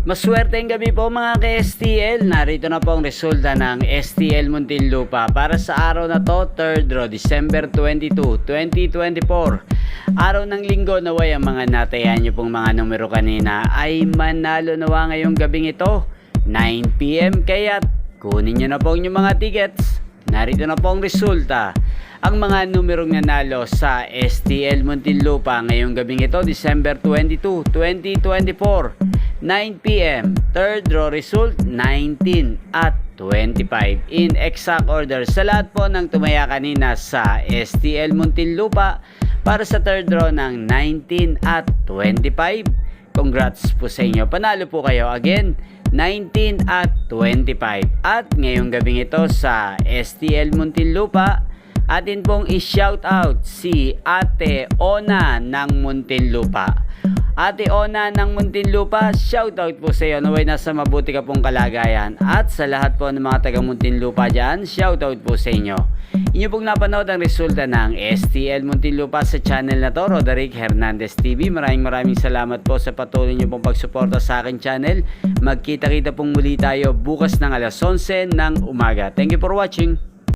Maswerteng gabi po mga ka-STL. Narito na po ang resulta ng STL Muntinlupa para sa araw na to, 3rd draw, December 22, 2024. Araw ng linggo, naway ang mga natayan nyo pong mga numero kanina ay manalo nawa ngayong gabing ito, 9 PM. Kaya kunin nyo na po yung mga tickets. Narito na po ang resulta. Ang mga numerong nanalo sa STL Muntinlupa ngayong gabing ito, December 22, 2024. 9 PM, third draw result 19 at 25 in exact order sa lahat po ng tumaya kanina sa STL Muntinlupa para sa third draw ng 19 at 25. Congrats po sa inyo, panalo po kayo again, 19 at 25. At ngayong gabing ito sa STL Muntinlupa, atin pong i-shoutout si Ate Ona ng Muntinlupa. Ate Ona ng Muntinlupa, shoutout po sa iyo, naway nasa mabuti ka pong kalagayan. At sa lahat po ng mga taga Muntinlupa dyan, shoutout po sa inyo. Inyo pong napanood ang resulta ng STL Muntinlupa sa channel na to, Roderick Hernandez TV. Maraming salamat po sa patuloy nyo pong pagsuporta sa akin channel. Magkita-kita pong muli tayo bukas ng alas 11 ng umaga. Thank you for watching.